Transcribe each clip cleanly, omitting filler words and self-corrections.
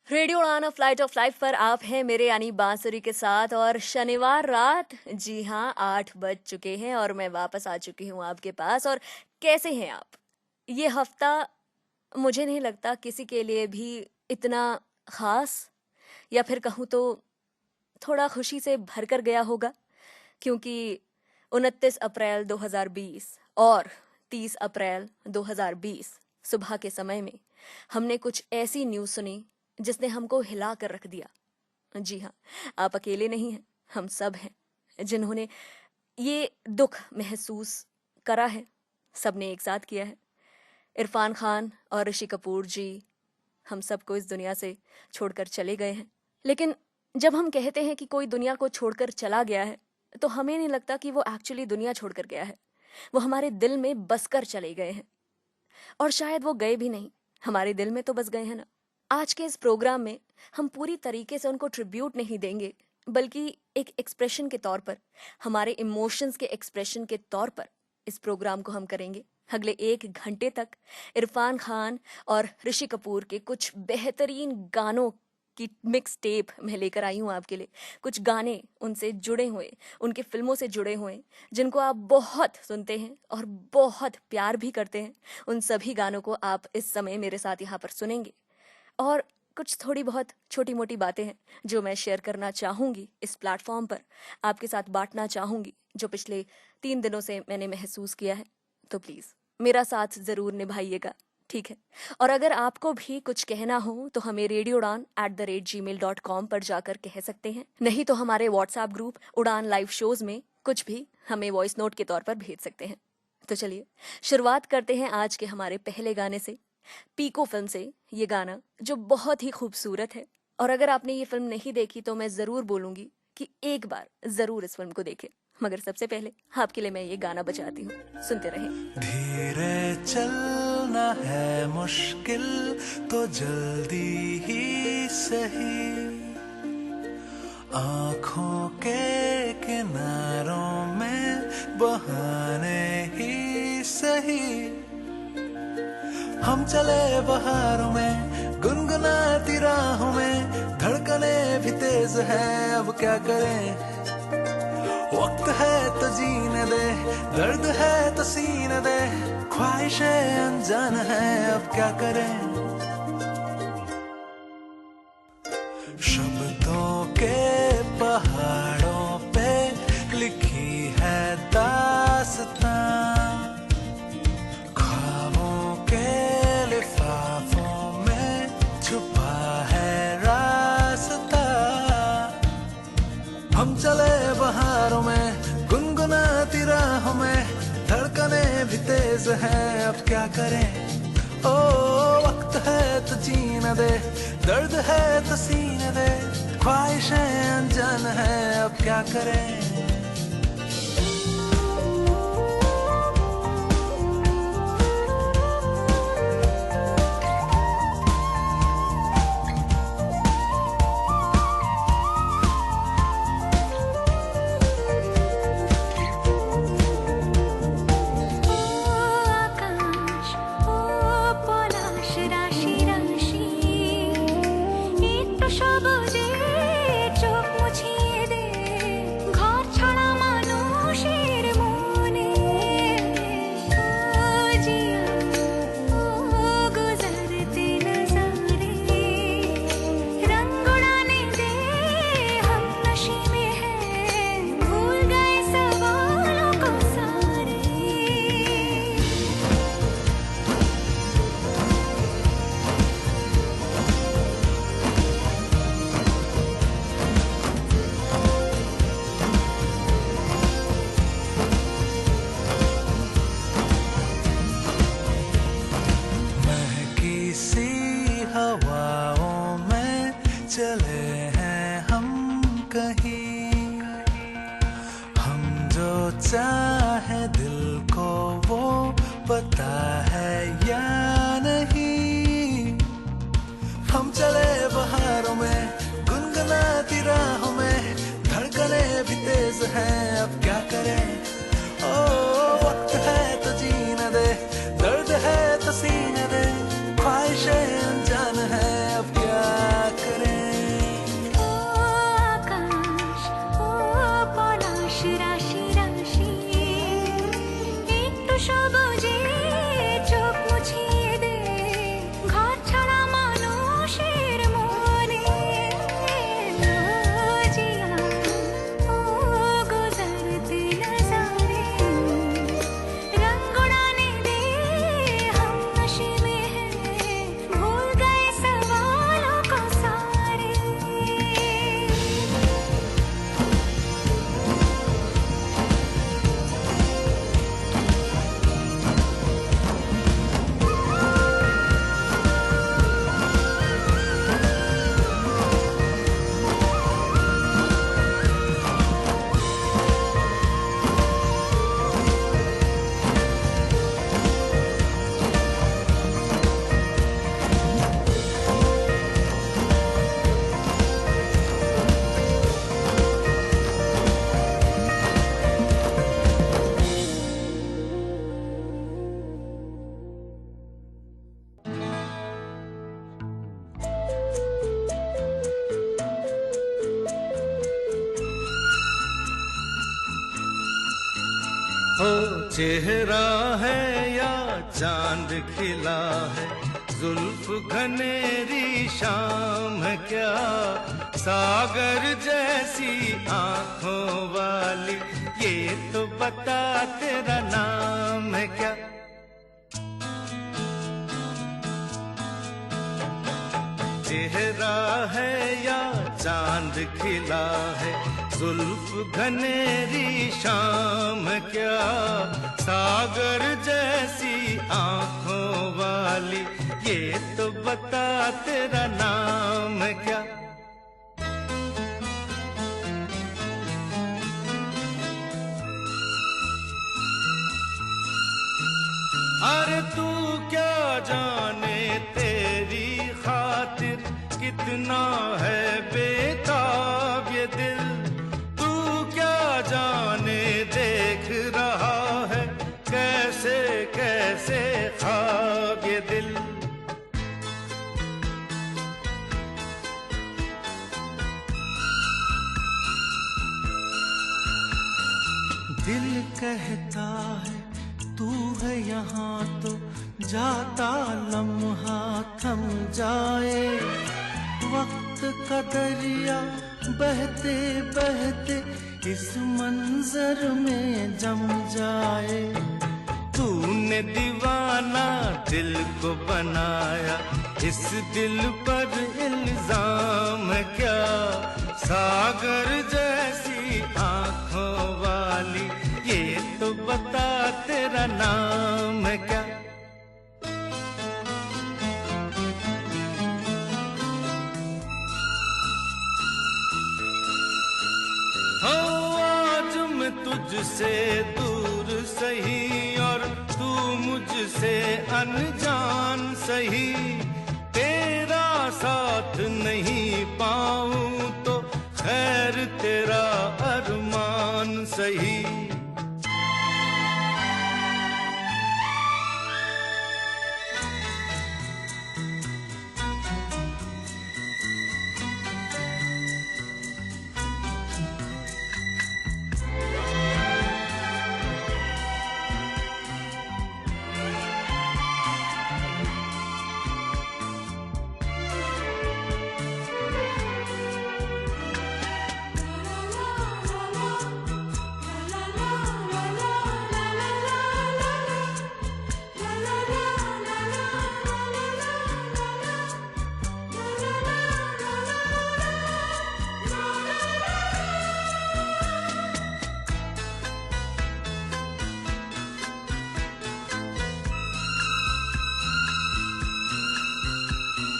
Radio उड़ान flight of life पर आप हैं मेरे यानी बांसुरी के साथ। और शनिवार रात, जी हाँ, 8 बज चुके हैं और मैं वापस आ चुकी हूँ आपके पास। और कैसे हैं आप? ये हफ्ता मुझे नहीं लगता किसी के लिए भी इतना खास, या फिर कहूँ तो थोड़ा खुशी से भरकर गया होगा, क्योंकि 29 अप्रैल 2020 और 30 अप्रैल 2020 सुबह के समय में हमने कुछ ऐसी न्यूज़ सुनी जिसने हमको हिला कर रख दिया। जी हाँ, आप अकेले नहीं हैं, हम सब हैं जिन्होंने ये दुख महसूस करा है। सबने एक साथ किया है। इरफान खान और ऋषि कपूर जी हम सबको इस दुनिया से छोड़कर चले गए हैं। लेकिन जब हम कहते हैं कि कोई दुनिया को छोड़कर चला गया है, तो हमें नहीं लगता कि वो एक्चुअली दुनिया छोड़कर गया है। वो हमारे दिल में बसकर चले गए हैं। और शायद वो गए भी नहीं, हमारे दिल में तो बस गए हैं ना। आज के इस प्रोग्राम में हम पूरी तरीके से उनको ट्रिब्यूट नहीं देंगे, बल्कि एक एक्सप्रेशन के तौर पर, हमारे इमोशंस के एक्सप्रेशन के तौर पर इस प्रोग्राम को हम करेंगे। अगले 1 घंटे तक इरफान खान और ऋषि कपूर के कुछ बेहतरीन गानों की मिक्स टेप मैं लेकर आई हूँ आपके लिए। कुछ गाने उनसे जुड़े हुए, उनके फिल्मों से जुड़े हुए, जिनको आप बहुत सुनते हैं और बहुत प्यार भी करते हैं। उन सभी गानों को आप इस समय मेरे साथ यहाँ पर सुनेंगे। और कुछ थोड़ी बहुत छोटी मोटी बातें हैं जो मैं शेयर करना चाहूँगी इस प्लेटफॉर्म पर, आपके साथ बांटना चाहूँगी, जो पिछले 3 दिनों से मैंने महसूस किया है। तो प्लीज़ मेरा साथ ज़रूर निभाइएगा, ठीक है? और अगर आपको भी कुछ कहना हो तो हमें radioudan@gmail.com पर जाकर कह सकते हैं। नहीं तो हमारे व्हाट्सएप ग्रुप उड़ान लाइव शोज़ में कुछ भी हमें वॉइस नोट के तौर पर भेज सकते हैं। तो चलिए शुरुआत करते हैं आज के हमारे पहले गाने से। पीको फिल्म से ये गाना, जो बहुत ही खूबसूरत है। और अगर आपने ये फिल्म नहीं देखी तो मैं ज़रूर बोलूँगी कि एक बार ज़रूर इस फिल्म को देखें। मगर सबसे पहले आपके लिए मैं ये गाना बजाती हूँ, सुनते रहें। धीरे चलना है मुश्किल तो जल्दी ही सही, आँखों के किनारों में बहाने ही सही। हम चले बहारों में गुनगुनाती राहों में, धड़कने भी तेज है अब क्या करें। वक्त है तो जीने दे, दर्द है तो सीने दे, ख्वाहिशें अनजान है अब क्या करें। शब्दों के पहाड़ों पे लिखी है दास्तां, ख्वाबों के लिफाफों में छुपा है रास्ता। हम चले बहारों में गुनगुनाती राहों में, धड़कने भी तेज हैं अब क्या करें। ओ वक्त है तो जीने दे, दर्द है तो सीने दे, ख्वाहिशें अनजान है अब क्या करें। हवाओं में चले हैं हम कहीं, हम जो चाहे दिल को वो पता है या नहीं। हम चले बहारों में गुनगुनाती राहों में, धड़कने भी तेज हैं अब क्या करें। ओ वक्त है तो जीने दे, दर्द है तो सीने दे, ख्वाहिशें अनजान है अब क्या चेहरा है या चांद खिला है, जुल्फ घनेरी शाम है क्या, सागर जैसी आंखों वाली, ये तो बता तेरा नाम है क्या। चेहरा है या चांद खिला है, जुल्फ घनेरी शाम क्या, सागर जैसी आंखों वाली, ये तो बता तेरा नाम क्या। अरे तू क्या जाने तेरी खातिर कितना है बेताब ये दिल, तू क्या जाने देख रहा है कैसे कैसे ख्वाब ये दिल। दिल कहता है तू है यहाँ तो जाता लम्हा थम जाए, वक्त का दरिया बहते बहते इस मंजर में जम जाए। तूने दीवाना दिल को बनाया, इस दिल पर इल्जाम है क्या, सागर जैसी आंखों वाली, ये तो बता तेरा नाम है क्या। हो आज मैं तुझसे दूर सही और तू मुझसे अनजान सही, तेरा साथ नहीं पाऊं तो खैर तेरा अरमान सही।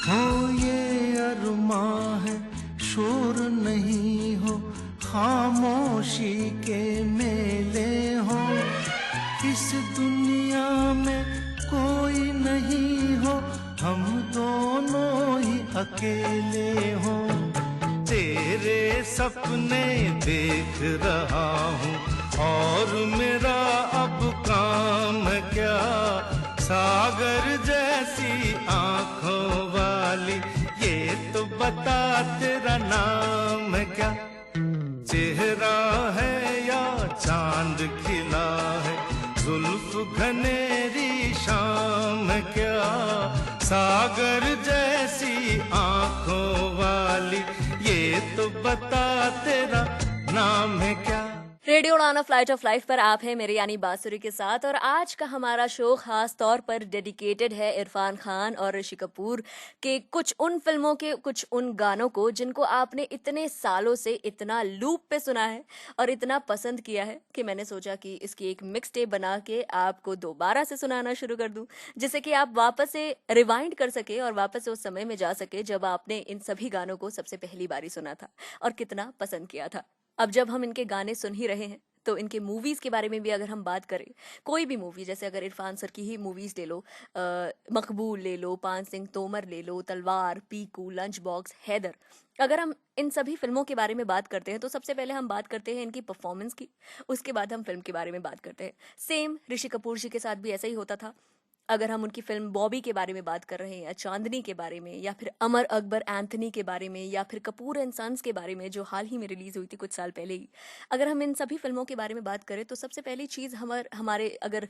हो ये अरमां है शोर नहीं हो, खामोशी के मेले हो, इस दुनिया में कोई नहीं हो, हम दोनों ही अकेले हो। तेरे सपने देख रहा हूँ और मेरा अब काम है क्या, सागर जैसी आंखों वाली, ये तो बता तेरा नाम है क्या। चेहरा है या चांद खिला है, जुल्फ घनेरी शाम क्या, सागर जैसी आंखों वाली, ये तो बता तेरा नाम है क्या। रेडियो उड़ान फ्लाइट ऑफ लाइफ पर आप हैं मेरे यानी बांसुरी के साथ, और आज का हमारा शो खास तौर पर डेडिकेटेड है इरफान खान और ऋषि कपूर के कुछ उन फिल्मों के कुछ उन गानों को जिनको आपने इतने सालों से इतना लूप पे सुना है और इतना पसंद किया है कि मैंने सोचा कि इसकी एक मिक्स टेप बना के आपको दोबारा से सुनाना शुरू कर दूं, जिससे कि आप वापस से रिवाइंड कर सके और वापस से उस समय में जा सके जब आपने इन सभी गानों को सबसे पहली बारी सुना था और कितना पसंद किया था। अब जब हम इनके गाने सुन ही रहे हैं तो इनके मूवीज के बारे में भी अगर हम बात करें, कोई भी मूवी, जैसे अगर इरफान सर की ही मूवीज ले लो, मकबूल ले लो, पान सिंह तोमर ले लो, तलवार, पीकू, लंच बॉक्स, हैदर, अगर हम इन सभी फिल्मों के बारे में बात करते हैं तो सबसे पहले हम बात करते हैं इनकी परफॉर्मेंस की, उसके बाद हम फिल्म के बारे में बात करते हैं। सेम ऋषि कपूर जी के साथ भी ऐसा ही होता था। अगर हम उनकी फ़िल्म बॉबी के बारे में बात कर रहे हैं या चाँदनी के बारे में या फिर अमर अकबर एंथोनी के बारे में या फिर कपूर एंड सन्स के बारे में जो हाल ही में रिलीज़ हुई थी कुछ साल पहले ही। अगर हम इन सभी फ़िल्मों के बारे में बात करें तो सबसे पहली चीज़ हमारे अगर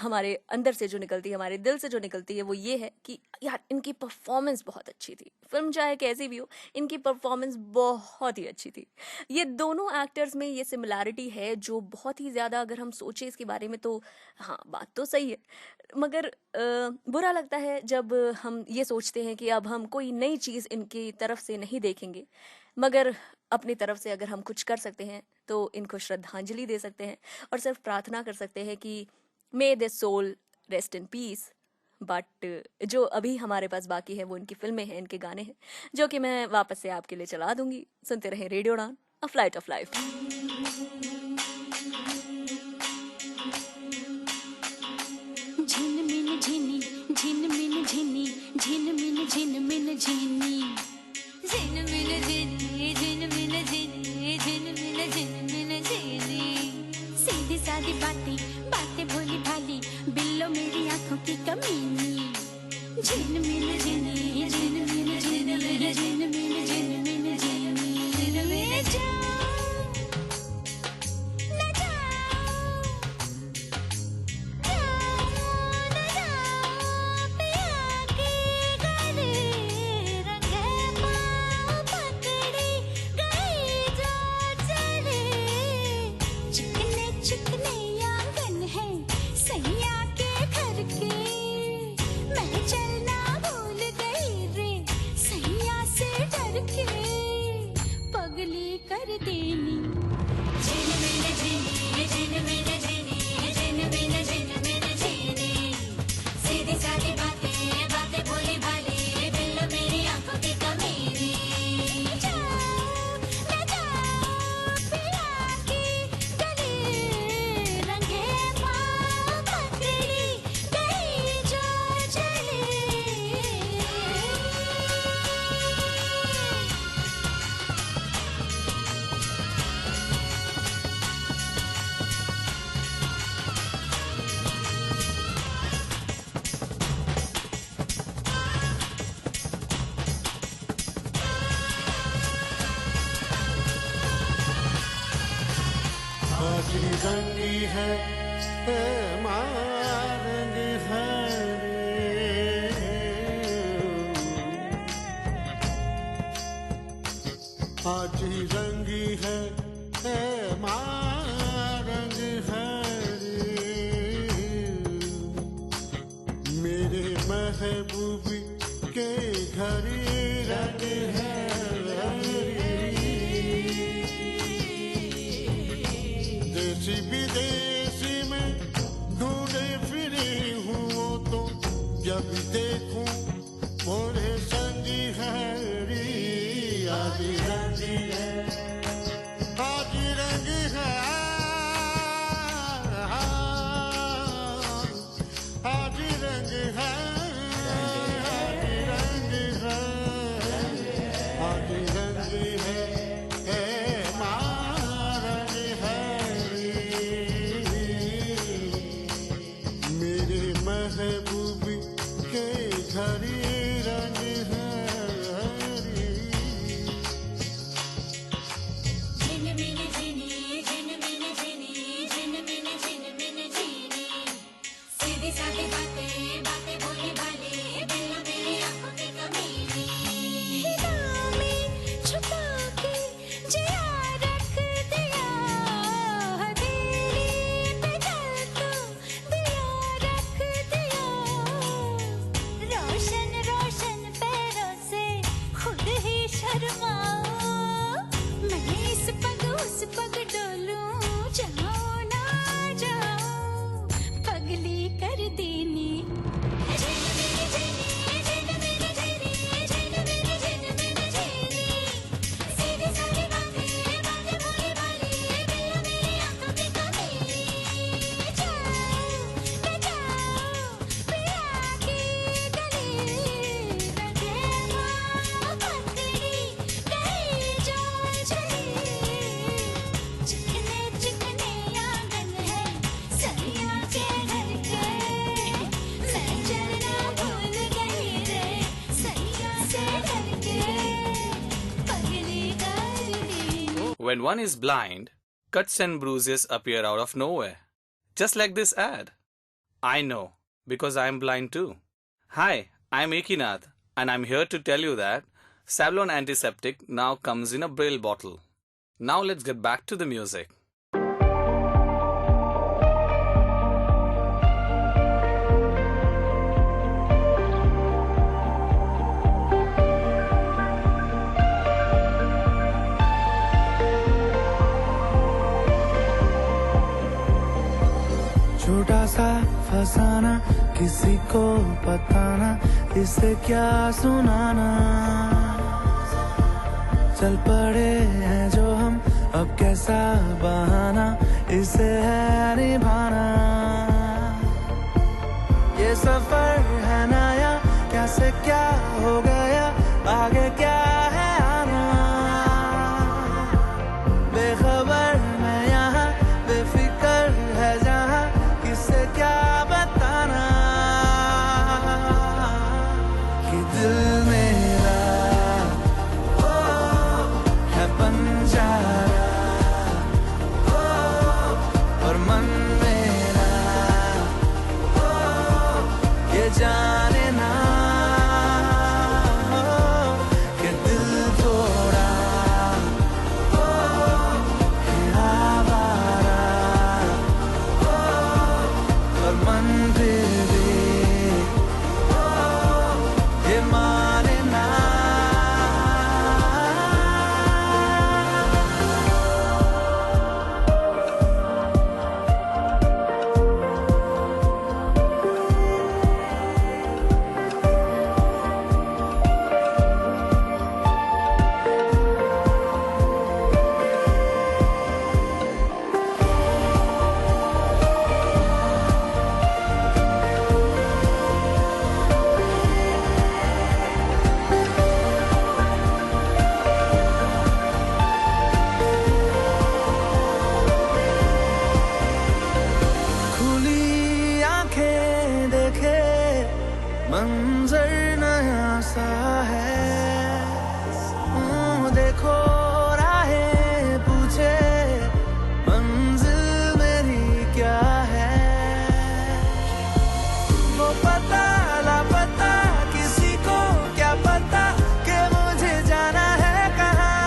हमारे अंदर से जो निकलती है, हमारे दिल से जो निकलती है वो ये है कि यार इनकी परफ़ॉर्मेंस बहुत अच्छी थी। फ़िल्म चाहे कैसी भी हो, इनकी परफ़ॉर्मेंस बहुत ही अच्छी थी। ये दोनों एक्टर्स में ये सिमिलैरिटी है जो बहुत ही ज़्यादा अगर हम सोचें इसके बारे में तो हाँ, बात तो सही है। मगर बुरा लगता है जब हम ये सोचते हैं कि अब हम कोई नई चीज़ इनकी तरफ से नहीं देखेंगे। मगर अपनी तरफ से अगर हम कुछ कर सकते हैं तो इनको श्रद्धांजलि दे सकते हैं और सिर्फ प्रार्थना कर सकते हैं कि may their soul rest in peace. But जो अभी हमारे पास बाकी है वो इनकी फ़िल्में हैं, इनके गाने हैं, जो कि मैं वापस से आपके लिए चला दूँगी। सुनते रहें रेडियो उड़ान, अ फ्लाइट ऑफ लाइफ। झिनमिन झिनी झिनमिन झिनी झिनमिन झिनमिन झिनी झिनमिन झिनी झिनमिन झिनी झिनमिन झिनमिन झिनी सीधी सादी बातें बातें भोली भाली बिल्लो मेरी आंखों की कमीनी झिनमिन झिनी झिनमिन झिनी झिनमिन झिनमिन झिनी झिनमिन जाओ न जाओ पगली कर देनी झिनमिन झिनी झिनमिन झिनी झिनमिन झिनमिन झिनी सीधी सादी बातें बातें भोली भाली बिल्लो मेरी आंखों की कमीनी जाओ न जाओ पिया की गली रंगे पाँव पकड़ी गई जो चली आज रंगी है मारंग हरे आज रंगी है मारंग हरे मेरे महबूबी के घर रंग है देसी विदेशी में ढूंढे फिरी हूँ तो जब देखूं मोरे संगी हरी आज रंगी है आज रंग है आज रंग है आज रंग है आज रंग है मारंग है मेरे महबूबी के घर रंग है झिनमिन झिनी झिनमिन झिनी झिनमिन झिनमिन झिनी सीधी सादी बातें बातें भोली भाली बिल्लो मेरी आंखों की कमीनी हिना में छुपा के जिया रख दिया हथेली पे जल तो दिया रख दिया रोशन रोशन पैरों से खुद ही शर्माओ मैं इस पग उस पग डोलूं जाओ ना जाओ पगली कर देनी झिनमिन झिनी झिनमिन झिनी झिनमिन झिनमिन झिनी सीधी सादी बातें बातें भोली भाली बिल्लो मेरी आंखों की कमीनी जाओ न जाओ पिया की गली रंगे पाँव पकड़ी When one is blind, cuts and bruises appear out of nowhere. Just like this ad. I know, because I am blind too. Hi, I'm Ekinath, and I'm here to tell you that Savlon Antiseptic now comes in a Braille bottle. Now let's get back to the music. छोटा सा फसाना किसी को बताना, इसे क्या सुनाना। चल पड़े हैं जो हम, अब कैसा बहाना इसे है निभाना। ये सफर है नया, कैसे क्या हो गया, आगे क्या है आना। बेखबर मैं यहाँ, बेफिक्र है जहाँ, किसे क्या बताना कि दिल मेरा है बंजारा, और मन मेरा ये जाने ना कि दिल थोड़ा है आवारा, और मन फिर भी ये माने ना। खुली आंखें देखे, मंजर नया सा है। देखो राहें पूछे, मंजिल मेरी क्या है। वो पता लापता, किसी को क्या पता कि मुझे जाना है कहाँ।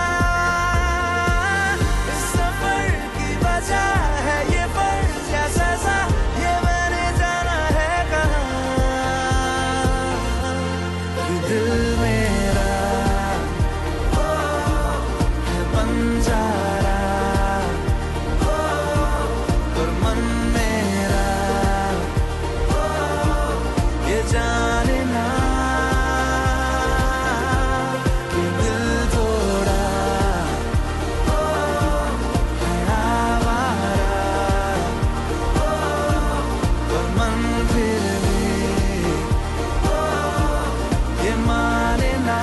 इस सफर की वजह है ये फर्ज या सजा, ये मैंने जाना है कहाँ। कि दिल मेरा है बंजारा, और मन मेरा ये जाने ना कि दिल थोड़ा है आवारा, और मन फिर भी ये माने ना।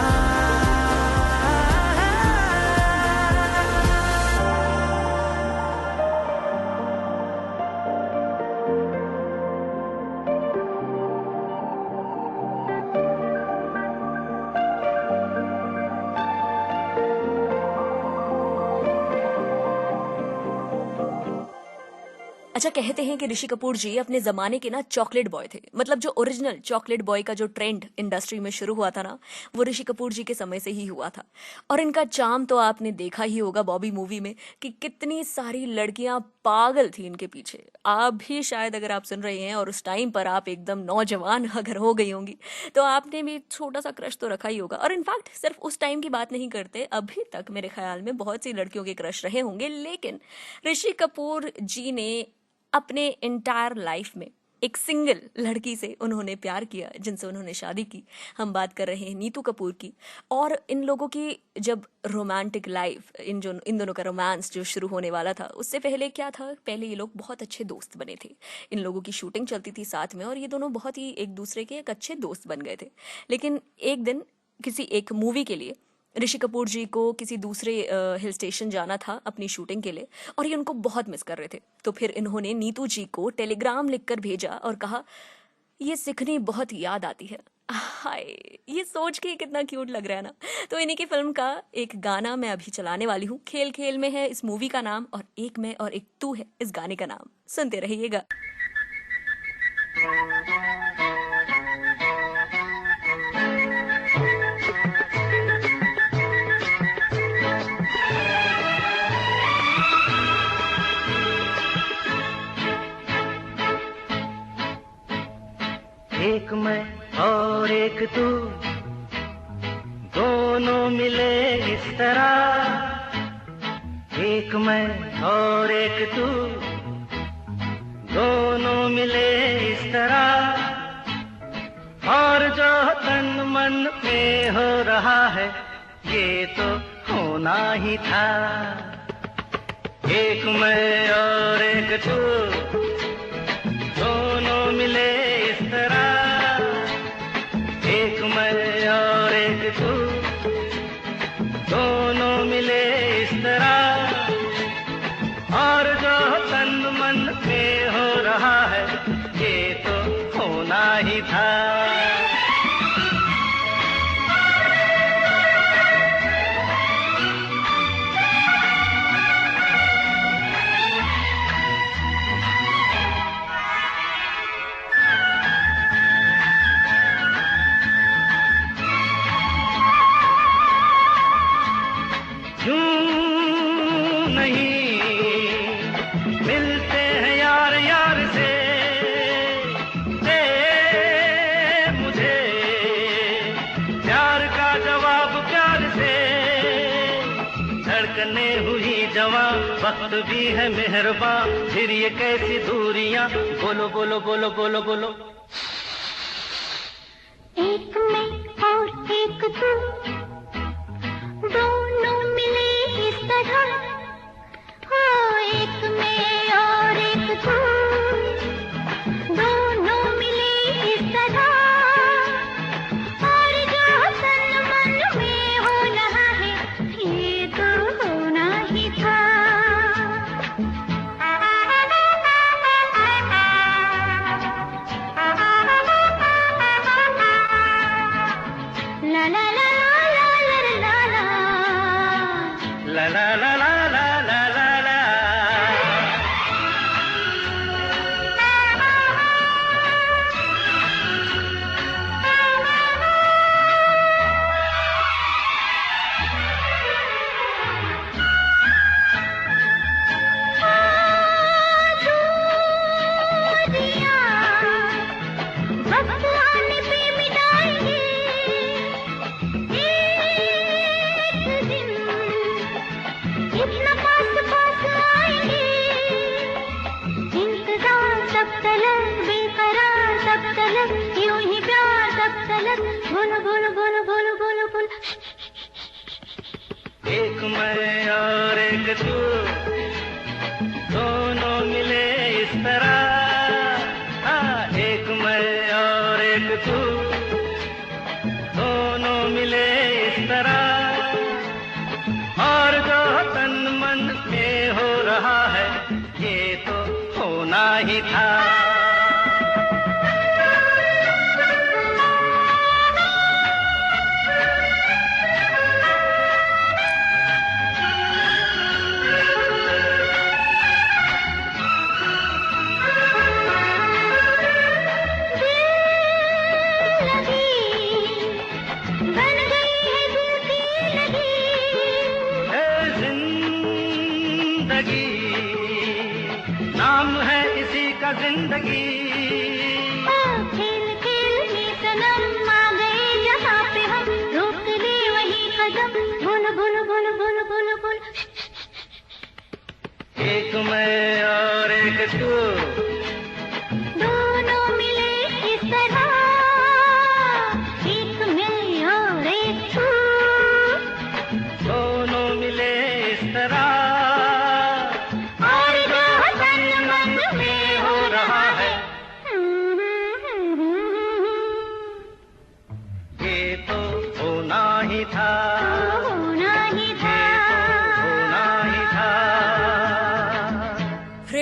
अच्छा, कहते हैं कि ऋषि कपूर जी अपने जमाने के ना चॉकलेट बॉय थे। मतलब जो ओरिजिनल चॉकलेट बॉय का जो ट्रेंड इंडस्ट्री में शुरू हुआ था ना, वो ऋषि कपूर जी के समय से ही हुआ था। और इनका चार्म तो आपने देखा ही होगा बॉबी मूवी में कि कितनी सारी लड़कियां पागल थी इनके पीछे। आप भी शायद अगर आप सुन रहे हैं और उस टाइम पर आप एकदम नौजवान अगर हो गई होंगी, तो आपने भी छोटा सा क्रश तो रखा ही होगा। और इनफैक्ट सिर्फ उस टाइम की बात नहीं करते, अभी तक मेरे ख्याल में बहुत सी लड़कियों के क्रश रहे होंगे। लेकिन ऋषि कपूर जी ने अपने एंटायर लाइफ में एक सिंगल लड़की से उन्होंने प्यार किया, जिनसे उन्होंने शादी की। हम बात कर रहे हैं नीतू कपूर की। और इन लोगों की जब रोमांटिक लाइफ, इन दोनों का रोमांस जो शुरू होने वाला था, उससे पहले क्या था, पहले ये लोग बहुत अच्छे दोस्त बने थे। इन लोगों की शूटिंग चलती थी साथ में और ये दोनों बहुत ही एक दूसरे के एक अच्छे दोस्त बन गए थे। लेकिन एक दिन किसी एक मूवी के लिए ऋषि कपूर जी को किसी दूसरे हिल स्टेशन जाना था अपनी शूटिंग के लिए, और ये उनको बहुत मिस कर रहे थे। तो फिर इन्होंने नीतू जी को टेलीग्राम लिखकर भेजा और कहा, ये सिखनी बहुत याद आती है, हाय, ये सोच के कितना क्यूट लग रहा है ना। तो इन्हीं की फिल्म का एक गाना मैं अभी चलाने वाली हूँ। खेल खेल में है इस मूवी का नाम, और एक मैं और एक तू है इस गाने का नाम। सुनते रहिएगा। एक मैं और एक तू, दोनों मिले इस तरह। एक मैं और एक तू, दोनों मिले इस तरह। और जो तन मन में हो रहा है, ये तो होना ही था। एक मैं और एक तू, दोनों मिले इस तरह। एक मैं और एक तू, दोनों मिले इस तरह। और जो तन मन में हो रहा है, ये तो होना ही था। वक्त भी है मेहरबान, फिर ये कैसी दूरियां। बोलो बोलो बोलो बोलो बोलो। एक मैं और एक तू, दोनों मिले इस तरह। हो एक मैं और एक तू, दोनों मिले इस तरह। और जो तन मन में हो रहा है, ये तो होना ही था। La la la la la la la ला ला ला ला ला ला ला ला। दिया वक्त आने पे मिटाएंगे एक दिन, इतना पास पास आएंगे। इंतजार तब तलक, बेकरार तब तलक, यूं ही प्यार तब तलक। बोलो बोलो बोलो बोलो बोलो बोलो। एक मैं और एक तू, दोनों मिले इस तरह। एक मैं और एक तू, दोनों मिले इस तरह। और जो तन मन में हो रहा है, ये तो होना ही था। बन गई है दिल की लगी। है जिंदगी, नाम है इसी का जिंदगी। खेल खेल में सनम आ गए जहाँ पे हम, रोक ले वही कदम। बोलो बोलो बोलो बोलो बोलो बोलो। एक मैं और एक तू, दोनों मिले इस तरह। एक मैं और एक तू, दोनों मिले इस तरह। और जो तन मन में हो रहा है, ये तो होना ही था। होना ही था। होना ही था।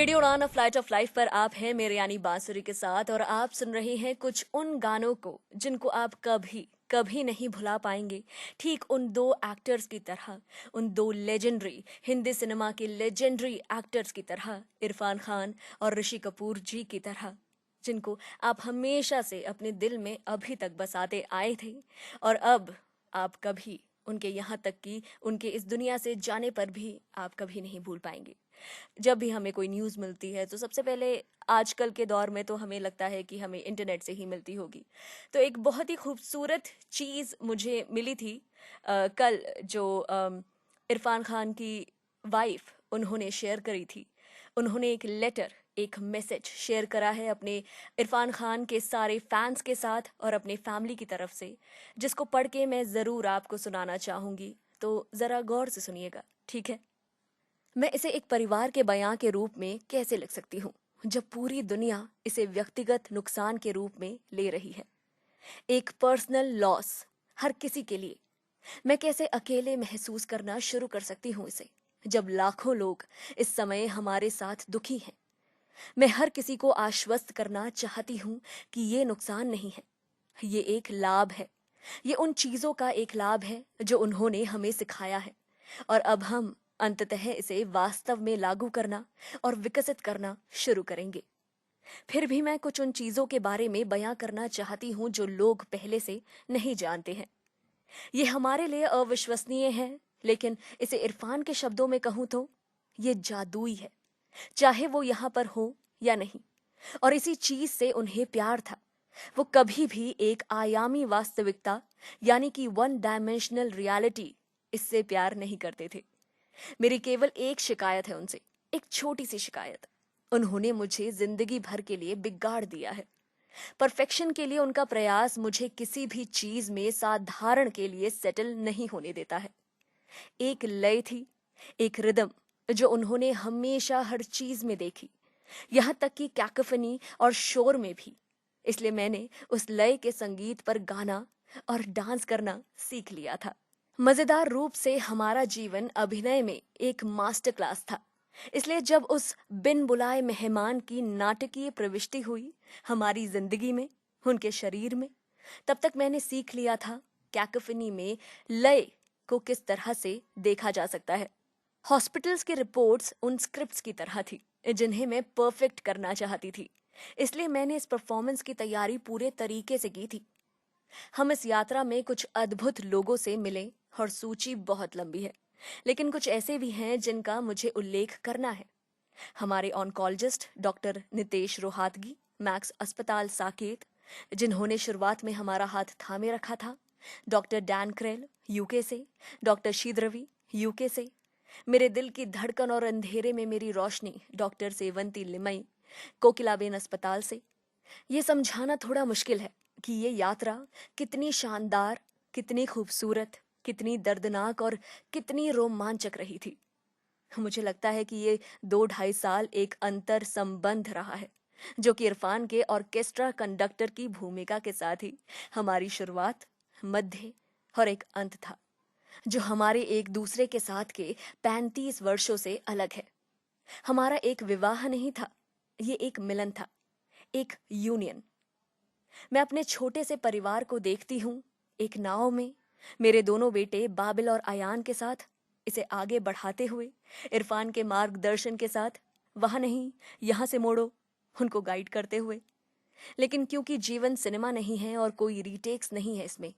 रेडियो उड़ान अ फ्लाइट ऑफ लाइफ पर आप हैं मेरे यानी बांसुरी के साथ और आप सुन रहे हैं कुछ उन गानों को जिनको आप कभी कभी नहीं भुला पाएंगे। ठीक उन दो एक्टर्स की तरह, उन दो लेजेंडरी हिंदी सिनेमा के लेजेंडरी एक्टर्स की तरह, इरफान खान और ऋषि कपूर जी की तरह, जिनको आप हमेशा से अपने दिल में अभी तक बसाते आए थे और अब आप कभी उनके यहाँ तक कि उनके इस दुनिया से जाने पर भी आप कभी नहीं भूल पाएंगे। जब भी हमें कोई न्यूज़ मिलती है तो सबसे पहले आजकल के दौर में तो हमें लगता है कि हमें इंटरनेट से ही मिलती होगी। तो एक बहुत ही खूबसूरत चीज़ मुझे मिली थी कल, जो इरफान खान की वाइफ उन्होंने शेयर करी थी। उन्होंने एक लेटर, एक मैसेज शेयर करा है अपने इरफान खान के सारे फैंस के साथ और अपने फैमिली की तरफ से, जिसको पढ़ के मैं ज़रूर आपको सुनाना चाहूँगी। तो ज़रा गौर से सुनिएगा, ठीक है? मैं इसे एक परिवार के बयां के रूप में कैसे लिख सकती हूँ जब पूरी दुनिया इसे व्यक्तिगत नुकसान के रूप में ले रही है। एक पर्सनल लॉस हर किसी के लिए। मैं कैसे अकेले महसूस करना शुरू कर सकती हूँ इसे, जब लाखों लोग इस समय हमारे साथ दुखी हैं। मैं हर किसी को आश्वस्त करना चाहती हूँ कि ये नुकसान नहीं है, ये एक लाभ है। ये उन चीजों का एक लाभ है जो उन्होंने हमें सिखाया है और अब हम अंततः इसे वास्तव में लागू करना और विकसित करना शुरू करेंगे। फिर भी मैं कुछ उन चीजों के बारे में बयां करना चाहती हूं जो लोग पहले से नहीं जानते हैं। ये हमारे लिए अविश्वसनीय है, लेकिन इसे इरफान के शब्दों में कहूं तो ये जादुई है, चाहे वो यहाँ पर हो या नहीं। और इसी चीज से उन्हें प्यार था। वो कभी भी एक आयामी वास्तविकता यानी कि वन डायमेंशनल रियलिटी, इससे प्यार नहीं करते थे। मेरी केवल एक शिकायत है उनसे, एक छोटी सी शिकायत। उन्होंने मुझे जिंदगी भर के लिए बिगाड़ दिया है। परफेक्शन के लिए उनका प्रयास मुझे किसी भी चीज में साधारण के लिए सेटल नहीं होने देता है। एक लय थी, एक रिदम जो उन्होंने हमेशा हर चीज में देखी, यहाँ तक कि कैकोफनी और शोर में भी। इसलिए मैंने उस लय के संगीत पर गाना और डांस करना सीख लिया था। मजेदार रूप से हमारा जीवन अभिनय में एक मास्टर क्लास था। इसलिए जब उस बिन बुलाए मेहमान की नाटकीय प्रविष्टि हुई हमारी जिंदगी में, उनके शरीर में, तब तक मैंने सीख लिया था कैकोफनी में लय को किस तरह से देखा जा सकता है। हॉस्पिटल्स की रिपोर्ट्स उन स्क्रिप्ट्स की तरह थी जिन्हें मैं परफेक्ट करना चाहती थी। इसलिए मैंने इस परफॉर्मेंस की तैयारी पूरे तरीके से की थी। हम इस यात्रा में कुछ अद्भुत लोगों से मिले और सूची बहुत लंबी है, लेकिन कुछ ऐसे भी हैं जिनका मुझे उल्लेख करना है। हमारे oncologist doctor Nitesh Rohatgi, max अस्पताल साकेत, जिन्होंने शुरुआत में हमारा हाथ थामे रखा था। डॉक्टर डैन क्रेल यूके से, डॉक्टर शीद्रवी यूके से, मेरे दिल की धड़कन और अंधेरे में मेरी रोशनी डॉक्टर सेवंती लिमई कोकिलाबेन अस्पताल से। ये समझाना थोड़ा मुश्किल है कि ये यात्रा कितनी शानदार, कितनी खूबसूरत, कितनी दर्दनाक और कितनी रोमांचक रही थी। मुझे लगता है कि ये 2-2.5 साल एक अंतर संबंध रहा है, जो कि इरफान के ऑर्केस्ट्रा कंडक्टर की भूमिका के साथ ही हमारी शुरुआत, मध्य और एक अंत था, जो हमारे एक दूसरे के साथ के 35 वर्षों से अलग है। हमारा एक विवाह नहीं था, ये एक मिलन था, एक यूनियन। मैं अपने छोटे से परिवार को देखती हूँ, एक नाव में मेरे दोनों बेटे बाबिल और अयान के साथ इसे आगे बढ़ाते हुए, इरफान के मार्गदर्शन के साथ, वहां नहीं यहां से मोड़ो, उनको गाइड करते हुए। लेकिन क्योंकि जीवन सिनेमा नहीं है और कोई रीटेक्स नहीं है इसमें,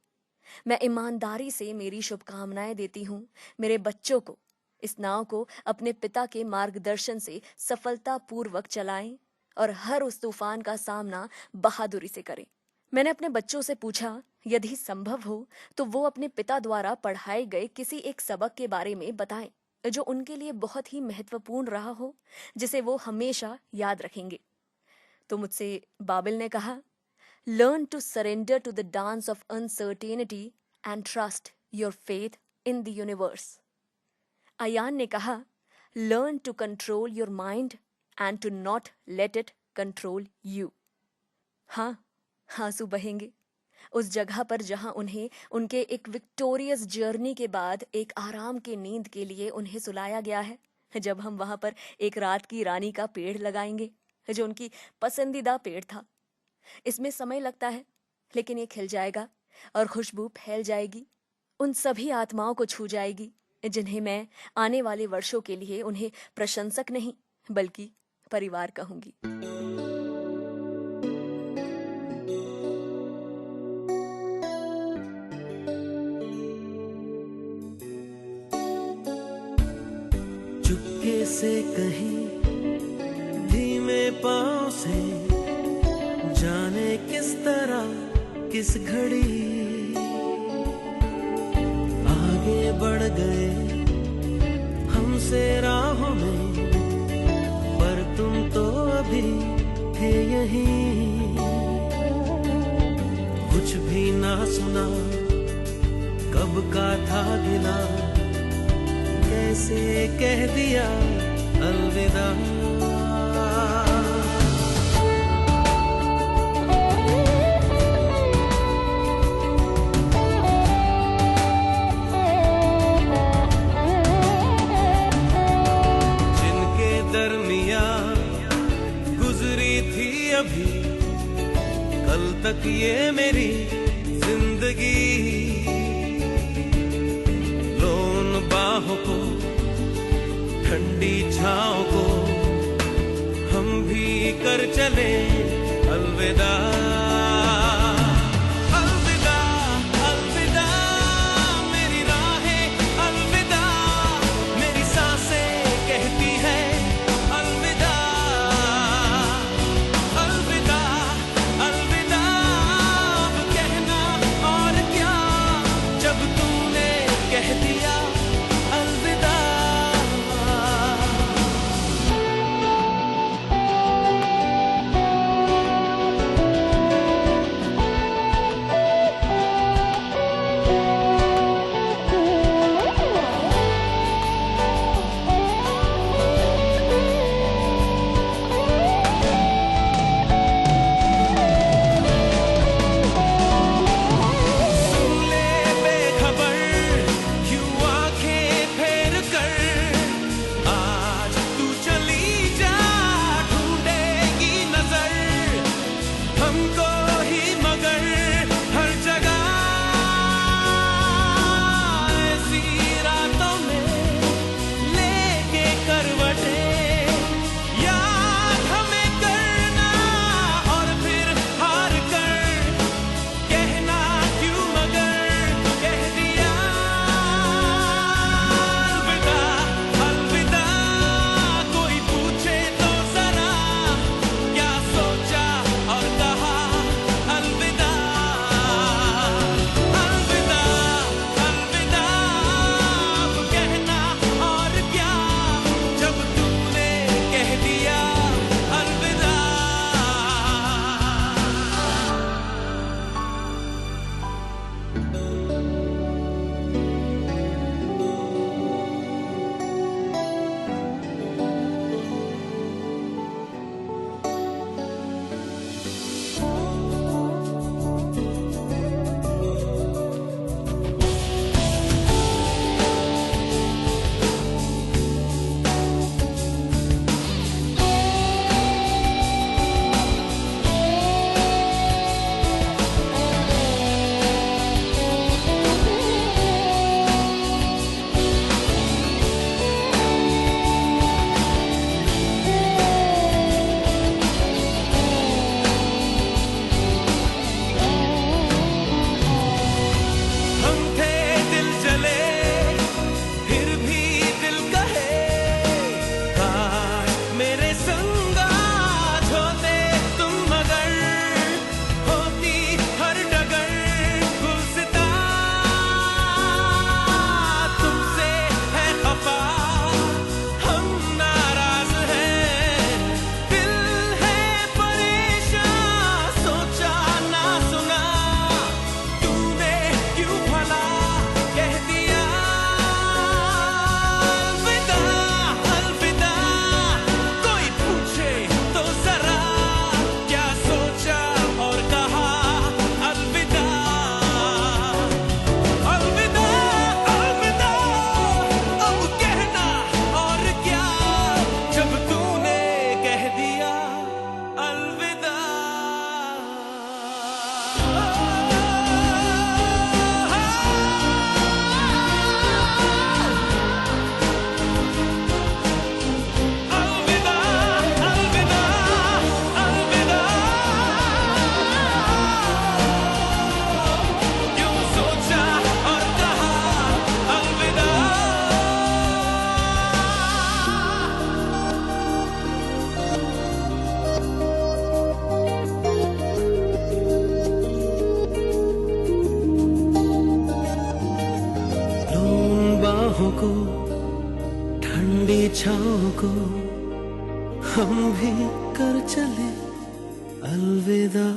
मैं ईमानदारी से मेरी शुभकामनाएं देती हूँ मेरे बच्चों को। इस नाव को अपने पिता के मार्गदर्शन से सफलतापूर्वक चलाएं और हर उस तूफान का सामना बहादुरी से करें। मैंने अपने बच्चों से पूछा, यदि संभव हो तो वो अपने पिता द्वारा पढ़ाए गए किसी एक सबक के बारे में बताएं जो उनके लिए बहुत ही महत्वपूर्ण रहा हो, जिसे वो हमेशा याद रखेंगे। तो मुझसे बाबिल ने कहा, learn to surrender to the dance of uncertainty and trust your faith in the universe. Ayaan ने कहा, learn to control your mind and to not let it control you. हाँ, आंसू बहेंगे उस जगह पर जहां उन्हें उनके एक विक्टोरियस जर्नी के बाद एक आराम की नींद के लिए उन्हें सुलाया गया है। जब हम वहां पर एक रात की रानी का पेड़ लगाएंगे, जो उनकी पसंदीदा पेड़ था। इसमें समय लगता है, लेकिन ये खिल जाएगा और खुशबू फैल जाएगी, उन सभी आत्माओं को छू जाएगी जिन्हें मैं आने वाले वर्षों के लिए उन्हें प्रशंसक नहीं बल्कि परिवार कहूंगी। चुपके से कहीं धीमे पाँव से जाने किस तरह किस घड़ी आगे बढ़ गए हमसे राहों में, पर तुम तो अभी थे यहीं। कुछ भी ना सुना, कब का था गिला, कैसे कह दिया अलविदा। जिनके दरमिया गुजरी थी अभी कल तक ये मेरी जिंदगी, लोन बाहों को ठंडी छाँव को हम भी कर चले अलविदा। अलविदा अलविदा मेरी राहें, अलविदा मेरी सांसें कहती है अलविदा। अलविदा अलविदा अब कहना और क्या, जब तूने कह दिया अलविदा। ठंडी छाँव को हम भी कर चले अलविदा।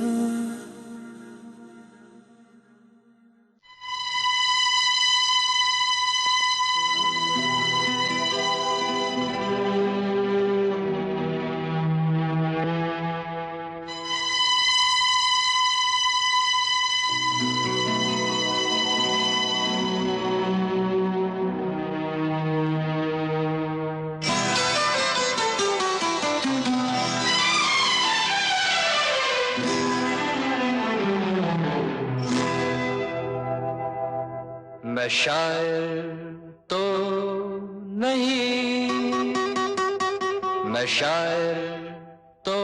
मैं शायर तो नहीं, मैं शायर तो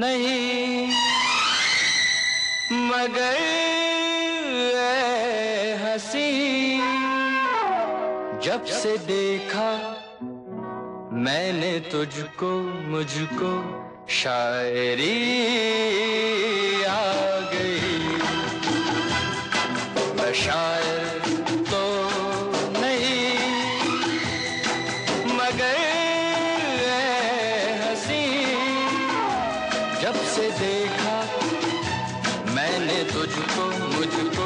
नहीं, मगर ऐ हंसी जब से देखा मैंने तुझको, मुझको शायरी आ गई। मैं शायर तो नहीं, मगर ऐ हंसी जब से देखा मैंने तुझको, मुझको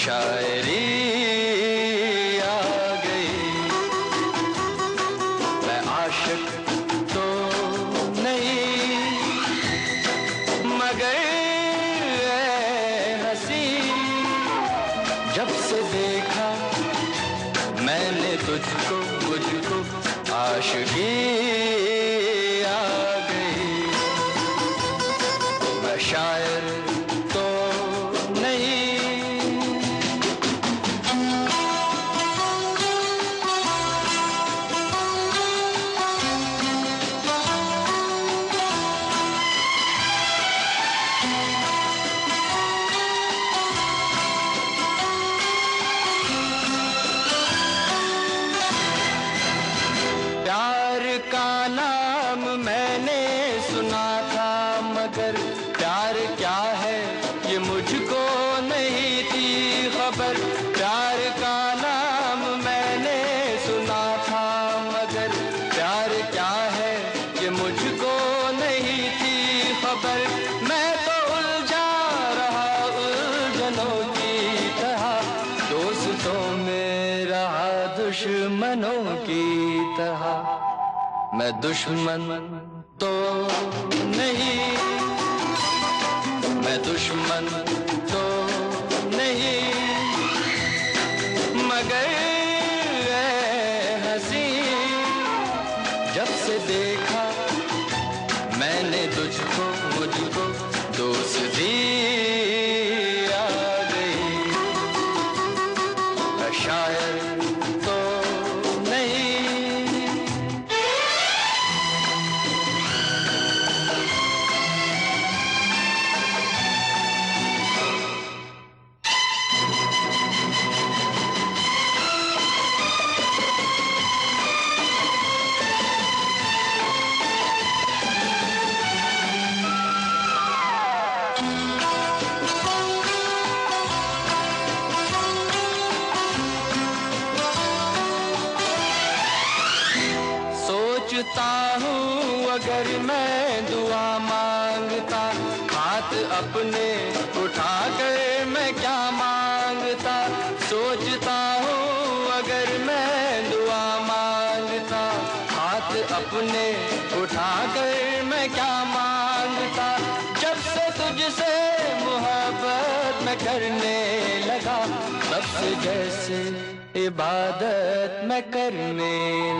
शायरी आ गई। मैं आशिक तो नहीं, मगर ऐ हंसी जब से देखा मैंने तुझको, मुझको आशिकी आ गई। मैं शायर तो नहीं। प्यार का नाम मैंने सुना था, मगर प्यार क्या है ये मुझको नहीं थी खबर। प्यार का नाम मैंने सुना था, मगर प्यार क्या है ये मुझको नहीं थी खबर। मैं तो उलझा रहा उलझनों की तरह, दोस्तों में रहा दुश्मनों की तरह। मैं दुश्मन तो नहीं, मैं दुश्मन तो नहीं, मगर ऐ हंसी जब से देखा मैंने तुझको, मुझको दोस्ती आ गई। मैं शायर तो नहीं। सोचता हूँ अगर मैं दुआ मांगता, हाथ अपने उठा कर मैं क्या मांगता। सोचता हूँ अगर मैं दुआ मांगता, हाथ अपने उठा कर मैं क्या मांगता। जब से तुझसे मोहब्बत मैं करने लगा, तब से जैसे इबादत मैं करने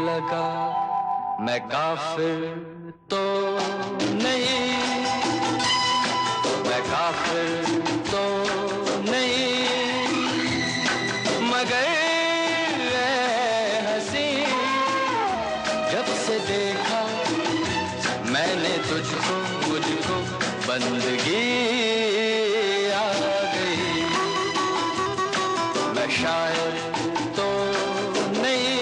लगा। मैं काफिर तो नहीं, मैं काफिर तो नहीं, मगर ऐ हंसी जब से देखा मैंने तुझको, मुझको बंदगी आ गई। मैं शायर तो नहीं,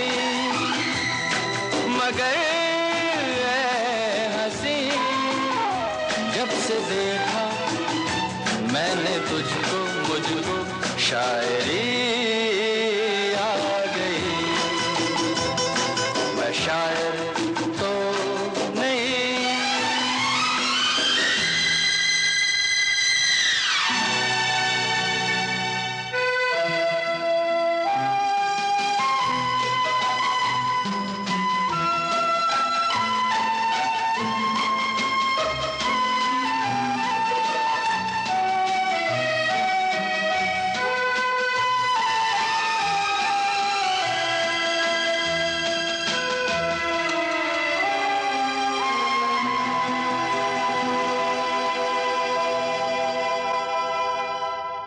मगर जब से देखा मैंने तुझको, मुझको शायरी आ गई। शायर तो नहीं।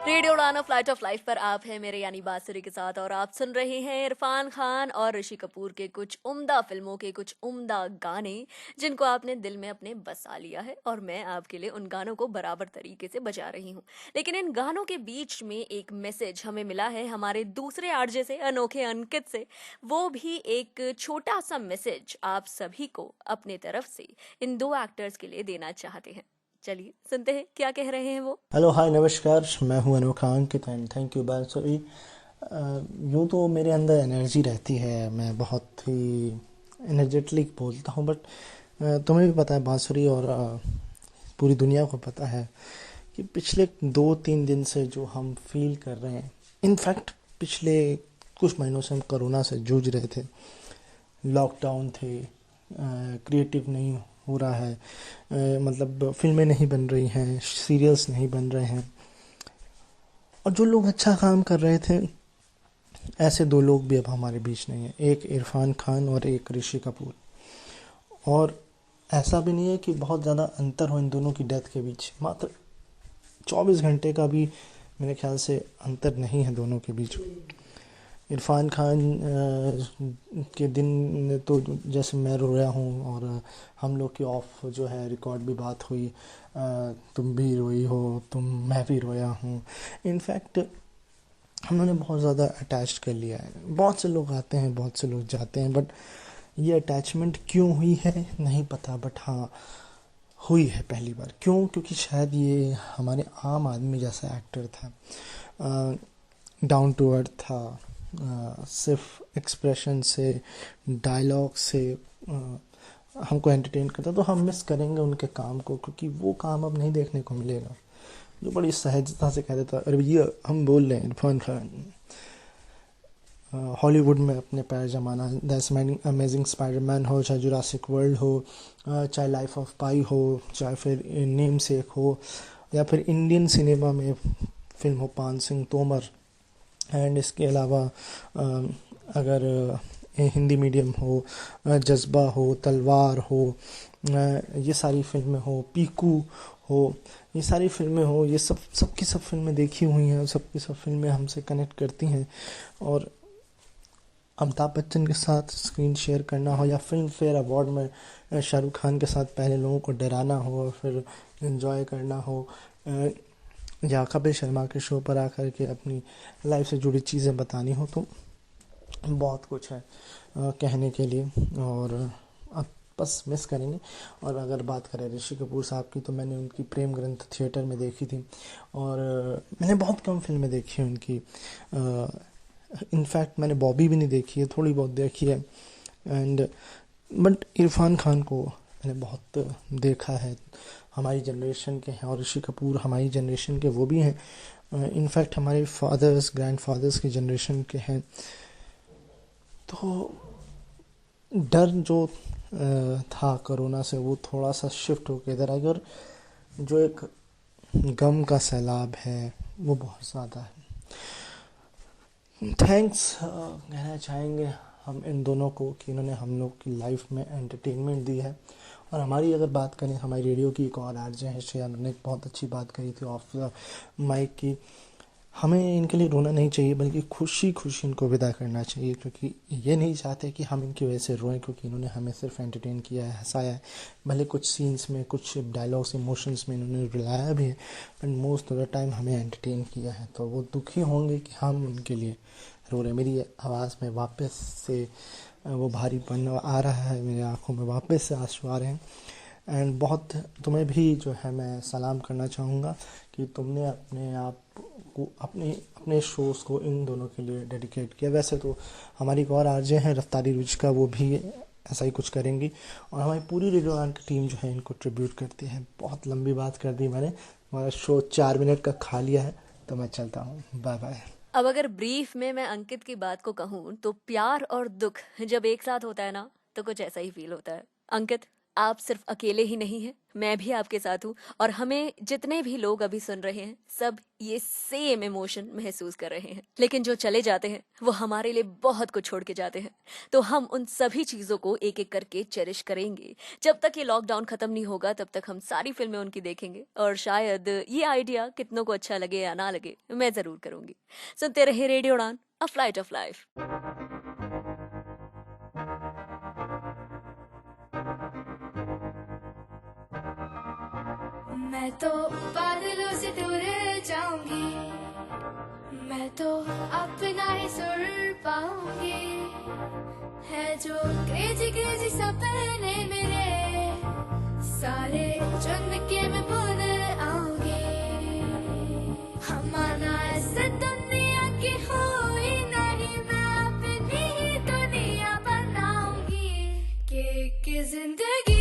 रेडियो उड़ान फ्लाइट ऑफ लाइफ पर आप हैं मेरे यानी बांसुरी के साथ और आप सुन रहे हैं इरफान खान और ऋषि कपूर के कुछ उम्दा फिल्मों के कुछ उम्दा गाने जिनको आपने दिल में अपने बसा लिया है और मैं आपके लिए उन गानों को बराबर तरीके से बजा रही हूँ। लेकिन इन गानों के बीच में एक मैसेज हमें मिला है हमारे दूसरे आरजे से, अनोखे अंकित से। वो भी एक छोटा सा मैसेज आप सभी को अपने तरफ से इन दो एक्टर्स के लिए देना चाहते हैं। चलिए सुनते हैं क्या कह रहे हैं वो। हेलो हाय नमस्कार, मैं हूं अनोखा अंकित एंड थैंक यू बांसुरी। यूँ तो मेरे अंदर एनर्जी रहती है, मैं बहुत ही एनर्जेटिक बोलता हूं, बट तुम्हें भी पता है बांसुरी और पूरी दुनिया को पता है कि पिछले 2-3 दिन से जो हम फील कर रहे हैं, इनफैक्ट पिछले कुछ महीनों से हम कोरोना से जूझ रहे थे, लॉकडाउन थे, क्रिएटिव नहीं हो रहा है, मतलब फिल्में नहीं बन रही हैं, सीरियल्स नहीं बन रहे हैं, और जो लोग अच्छा काम कर रहे थे ऐसे दो लोग भी अब हमारे बीच नहीं है, एक इरफान खान और एक ऋषि कपूर। और ऐसा भी नहीं है कि बहुत ज़्यादा अंतर हो इन दोनों की डेथ के बीच, मात्र 24 घंटे का भी मेरे ख्याल से अंतर नहीं है दोनों के बीच। इरफान खान के दिन तो जैसे मैं रोया हूँ और हम लोग की ऑफ जो है रिकॉर्ड भी बात हुई, तुम भी रोई हो, मैं भी रोया हूँ। इनफैक्ट हम लोगों ने बहुत ज़्यादा अटैच कर लिया है। बहुत से लोग आते हैं, बहुत से लोग जाते हैं, बट ये अटैचमेंट क्यों हुई है नहीं पता, बट हाँ हुई है पहली बार। क्यों? क्योंकि शायद ये हमारे आम आदमी जैसा एक्टर था, डाउन टू अर्थ था, सिर्फ एक्सप्रेशन से, डायलॉग से हमको एंटरटेन करता। तो हम मिस करेंगे उनके काम को, क्योंकि वो काम अब नहीं देखने को मिलेगा। जो बड़ी सहजता से कह देता, अरे ये हम बोल रहे हैं इरफान खान हॉलीवुड में अपने पैर जमाना, दैट्स अमेजिंग स्पाइडरमैन हो, चाहे जुरासिक वर्ल्ड हो, चाहे लाइफ ऑफ पाई हो, चाहे फिर नेम सेक हो, या फिर इंडियन सिनेमा में फिल्म हो पान सिंह तोमर, एंड इसके अलावा अगर हिंदी मीडियम हो, जज्बा हो, तलवार हो, ये सारी फिल्में हो, पीकू हो, ये सारी फिल्में हो, ये सब की सब फिल्में देखी हुई हैं, सब की सब फिल्में हमसे कनेक्ट करती हैं। और अमिताभ बच्चन के साथ स्क्रीन शेयर करना हो, या फिल्म फेयर अवार्ड में शाहरुख खान के साथ पहले लोगों को डराना हो और फिर एंजॉय करना हो, या कपिल शर्मा के शो पर आकर के अपनी लाइफ से जुड़ी चीज़ें बतानी हो, तो बहुत कुछ है कहने के लिए, और अब बस मिस करेंगे। और अगर बात करें ऋषि कपूर साहब की, तो मैंने उनकी प्रेम ग्रंथ थिएटर में देखी थी, और मैंने बहुत कम फिल्में देखी हैं उनकी। इनफैक्ट मैंने बॉबी भी नहीं देखी है, थोड़ी बहुत देखी है, एंड बट इरफान खान को मैंने बहुत देखा है। हमारी जनरेशन के हैं, और ऋषि कपूर हमारी जनरेशन के वो भी हैं, इनफैक्ट हमारे फादर्स ग्रैंडफादर्स की जनरेशन के हैं। तो डर जो था कोरोना से, वो थोड़ा सा शिफ्ट होकर इधर आएगा, और जो एक गम का सैलाब है वो बहुत ज़्यादा है। थैंक्स कहना चाहेंगे हम इन दोनों को कि इन्होंने हम लोग की लाइफ में एंटरटेनमेंट दी है। और हमारी अगर बात करें, हमारी रेडियो की एक और आरजे हैं श्रेया, उन्होंने बहुत अच्छी बात कही थी ऑफ द माइक की, हमें इनके लिए रोना नहीं चाहिए, बल्कि खुशी खुशी इनको विदा करना चाहिए, क्योंकि ये नहीं चाहते कि हम इनकी वजह से रोएं, क्योंकि इन्होंने हमें सिर्फ एंटरटेन किया है, हंसाया है। भले कुछ सीन्स में, कुछ डायलॉग्स, इमोशंस में इन्होंने रुलाया भी है, but most of the time हमें एंटरटेन किया है। तो वो दुखी होंगे कि हम उनके लिए रो रहे। मेरी आवाज़ में वापस से वो भारीपन आ रहा है, मेरी आंखों में वापस से आंसू आ रहे हैं। एंड बहुत तुम्हें भी जो है मैं सलाम करना चाहूँगा कि तुमने अपने आप को, अपने शोज़ को इन दोनों के लिए डेडिकेट किया। वैसे तो हमारी एक और आरजे हैं रफ्तारी रुचिका, वो भी ऐसा ही कुछ करेंगी। और हमारी पूरी रेडियो उड़ान की टीम जो है इनको ट्रिब्यूट करती है। बहुत लंबी बात कर दी मैंने, हमारा शो 4 मिनट का खा लिया है, तो मैं चलता हूँ। Bye bye. अब अगर ब्रीफ में मैं अंकित की बात को कहूँ तो प्यार और दुख जब एक साथ होता है ना तो कुछ ऐसा ही फील होता है। अंकित, आप सिर्फ अकेले ही नहीं हैं, मैं भी आपके साथ हूँ और हमें जितने भी लोग अभी सुन रहे हैं सब ये सेम इमोशन महसूस कर रहे हैं। लेकिन जो चले जाते हैं वो हमारे लिए बहुत कुछ छोड़ के जाते हैं, तो हम उन सभी चीज़ों को एक एक करके चेरिश करेंगे। जब तक ये लॉकडाउन खत्म नहीं होगा तब तक हम सारी फिल्में उनकी देखेंगे और शायद ये आइडिया कितनों को अच्छा लगे या ना लगे, मैं ज़रूर करूँगी। सुनते रहे रेडियो उड़ान, अ फ्लाइट ऑफ लाइफ। मैं तो बादलों से दूर जाऊंगी, मैं तो अपना ही सुर पाऊंगी। है जो क्रेजी क्रेजी सपने मेरे सारे चुन के मैं भूल आऊंगी। हमारा ऐसे दुनिया की हुई नहीं, मैं अपनी ही दुनिया बनाऊंगी। कि जिंदगी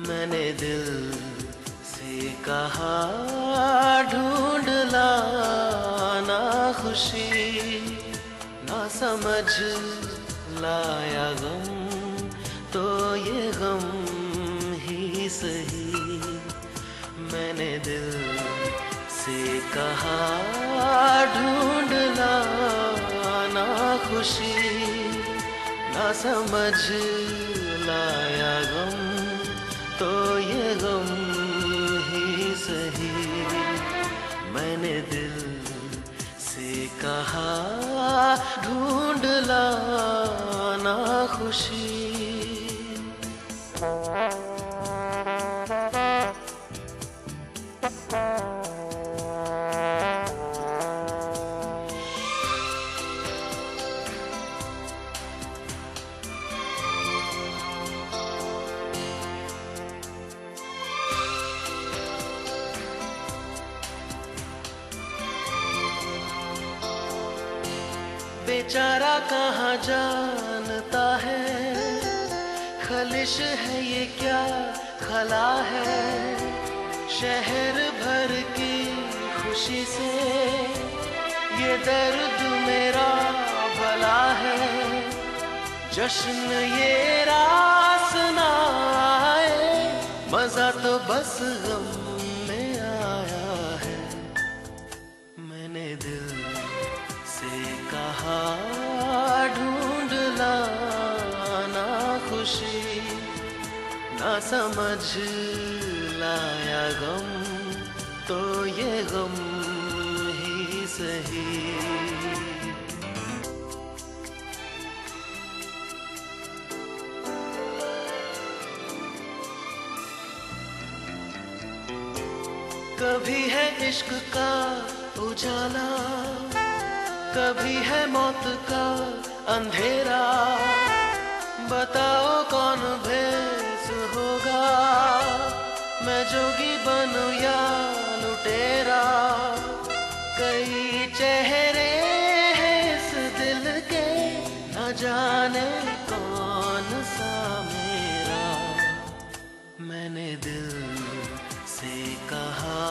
मैंने दिल से कहा ढूंढ लाना खुशी, ना समझ लाया गम तो ये गम ही सही। मैंने दिल से कहा ढूंढ लाना खुशी, ना समझ लाया गम तो ये गम ही सही। मैंने दिल से कहा ढूंढ लाना खुशी। बेचारा कहाँ जानता है, खलिश है ये क्या खला है, शहर भर की खुशी से ये दर्द मेरा भला है। जश्न ये रास ना आए, मजा तो बस गम में आया है। मैंने दिल से कहा ढूंढ लाना खुशी, ना समझ लाया गम, तो ये गम ही सही। कभी है इश्क का उजाला, कभी है मौत का अंधेरा, बताओ कौन भेस होगा, मैं जोगी बनूं या लुटेरा। कई चेहरे हैं इस दिल के, न जाने कौन सा मेरा। मैंने दिल से कहा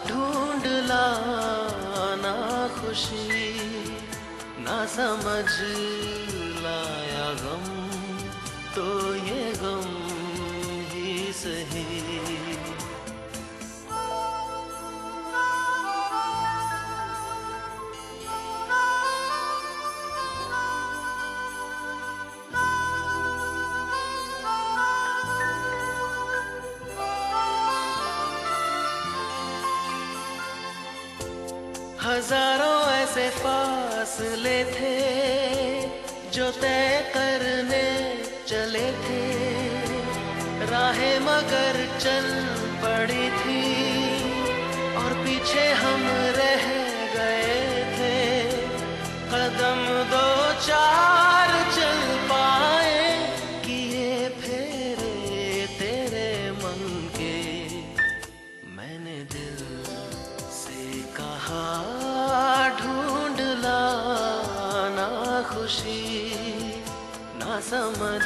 ढूंढ लाना खुशी, ना समझ लाया गम, तो ये गम ही सही। हजारों ऐसे फासले थे जो तय करने चले थे, राहें मगर चल पड़ी थी और पीछे हम रह गए थे। कदम दो चार चल पाए, किए फेरे तेरे मन के। मैंने दिल से कहा ढूंढ लाना खुशी, ना समझ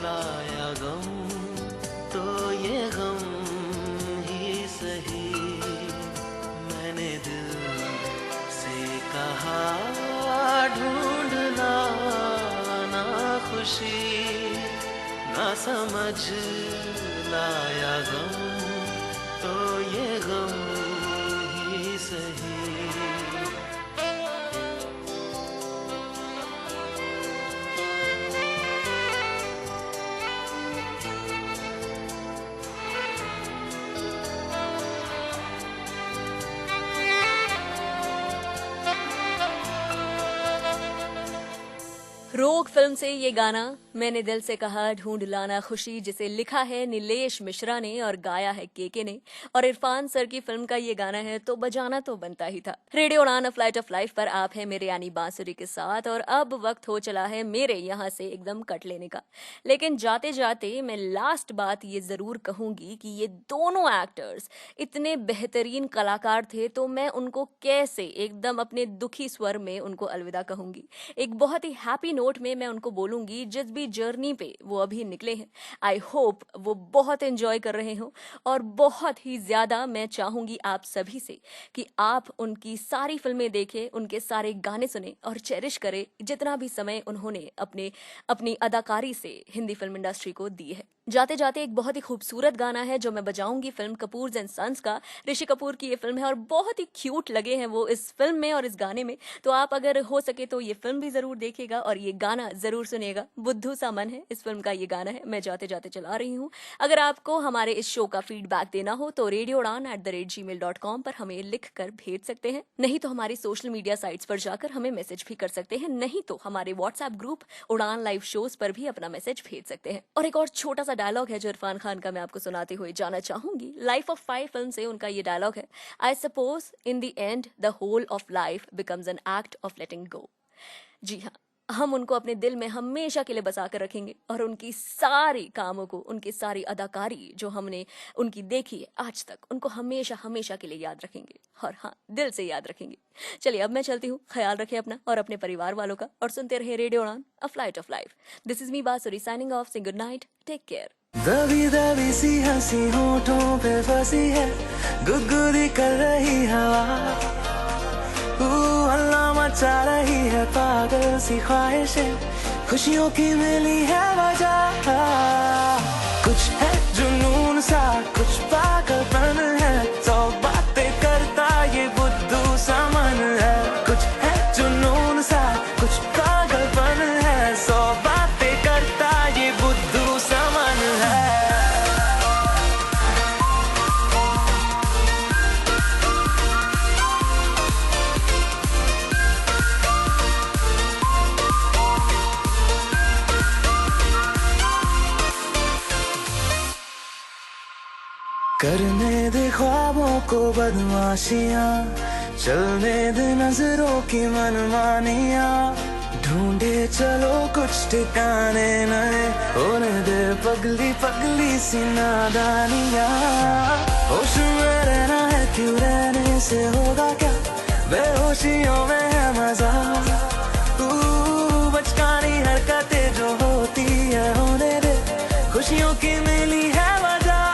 लाया गम, तो ये गम ही सही। मैंने दिल से कहा ढूंढ लाना खुशी, ना समझ लाया गम, तो ये गम ही सही। रोग फिल्म से ये गाना मैंने दिल से कहा ढूंढ लाना खुशी, जिसे लिखा है नीलेश मिश्रा ने और गाया है केके ने, और इरफान सर की फिल्म का ये गाना है तो बजाना तो बनता ही था। रेडियो उड़ान अ फ्लाइट ऑफ लाइफ पर आप है मेरे यानी बांसुरी के साथ, और अब वक्त हो चला है मेरे यहाँ से एकदम कट लेने का। लेकिन जाते जाते मैं लास्ट बात ये जरूर कहूंगी कि ये दोनों एक्टर्स इतने बेहतरीन कलाकार थे, तो मैं उनको कैसे एकदम अपने दुखी स्वर में उनको अलविदा कहूंगी। एक बहुत ही हैप्पी नोट में मैं उनको बोलूंगी, जिस भी जर्नी पे वो अभी निकले हैं, आई होप वो बहुत एंजॉय कर रहे हो, और बहुत ही ज्यादा मैं चाहूंगी आप सभी से कि आप उनकी सारी फिल्में देखें, उनके सारे गाने सुने और चेरिश करें जितना भी समय उन्होंने अपनी अदाकारी से हिंदी फिल्म इंडस्ट्री को दी है। जाते जाते एक बहुत ही खूबसूरत गाना है जो मैं बजाऊंगी, फिल्म कपूर एंड सन्स का। ऋषि कपूर की ये फिल्म है और बहुत ही क्यूट लगे हैं वो इस फिल्म में और इस गाने में, तो आप अगर हो सके तो ये फिल्म भी जरूर देखिएगा और ये गाना जरूर सुनिएगा। बुद्धू सा मन है इस फिल्म का ये गाना है, मैं जाते जाते चला रही हूँ। अगर आपको हमारे इस शो का फीडबैक देना हो तो radioudan@gmail.com पर हमें लिख कर भेज सकते हैं, नहीं तो हमारी सोशल मीडिया साइट्स पर जाकर हमें मैसेज भी कर सकते हैं, नहीं तो हमारे व्हाट्सएप ग्रुप उड़ान लाइव शोज पर भी अपना मैसेज भेज सकते हैं। और एक और छोटा सा डायलॉग है जो इरफान खान का मैं आपको सुनाते हुए जाना चाहूंगी। लाइफ ऑफ पाई फिल्म से उनका ये डायलॉग है, I suppose in the end the whole of life becomes an act of letting go. जी हाँ, हम उनको अपने दिल में हमेशा के लिए बसा कर रखेंगे और उनकी सारी कामों को, उनकी सारी अदाकारी जो हमने उनकी देखी है आज तक, उनको हमेशा हमेशा के लिए याद रखेंगे और हाँ, दिल से याद रखेंगे। चलिए अब मैं चलती हूँ, ख्याल रखें अपना और अपने परिवार वालों का और सुनते रहे रेडियो उड़ान, a flight of life. This is me बांसुरी साइनिंग ऑफ, से गुड नाइट, टेक केयर। दबी दबी सी हंसी होठों पे फंसी है, गुदगुदी कर रही हवा, हल्ला मचा रही है पागल सी ख्वाहिशें, खुशियों की मिली है वजह। कुछ है जुनून सा, कुछ पागलपन है, सौ बातें करता ये बुद्धू सा मन है। कुछ है जुनून सा, कुछ पागलपन है, सौ बातें करता ये बुद्धू सा मन है। करने दे ख्वाबों को बदमाशियां, चलने दे नजरों की मनमानियां, ढूंढे चलो कुछ ठिकाने नए, होने दे पगली पगली सी नादानियां। होश में रहना है क्यों, रहने से होगा क्या, बेहोशियों में है मजा, बचकानी हरकतें जो होती है होने दे, खुशियों की मिली है वजह।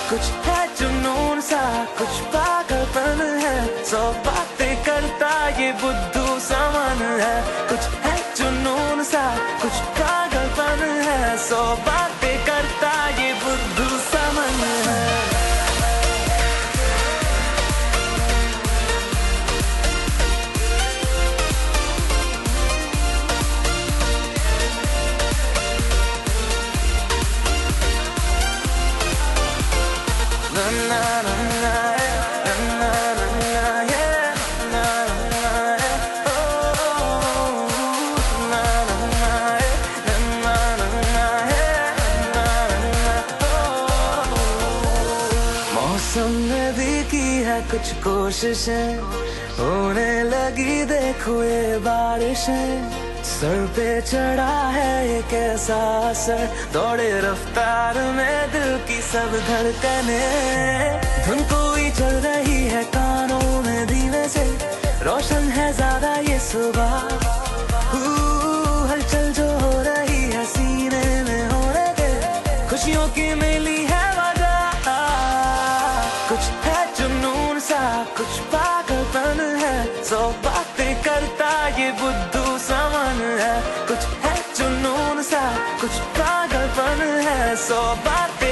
कुछ है जुनून सा, कुछ पागलपन है, सौ बातें करता ये बुद्धू सा मन है। कुछ है जुनून सा, कुछ पागलपन है, सौ बातें करता ये बुद्धू सा मन है। मौसम ने भी की है कुछ कोशिशें, होने लगी देखो ये बारिशें, सर पे चढ़ा है ये कैसा असर, दौड़े रफ्तार में दिल की सब धड़कने, धुन कोई चल रही है कानों में धीमे से, रोशन है ज्यादा ये सुबह, हलचल जो हो रही है सीने में होने दे, खुशियों की मिली है वजह। कुछ है जुनून सा, कुछ पागलपन है, सौ बातें करता ये बुद्धू सा मन है। कुछ है जुनून सा, कुछ पागलपन है, सौ बातें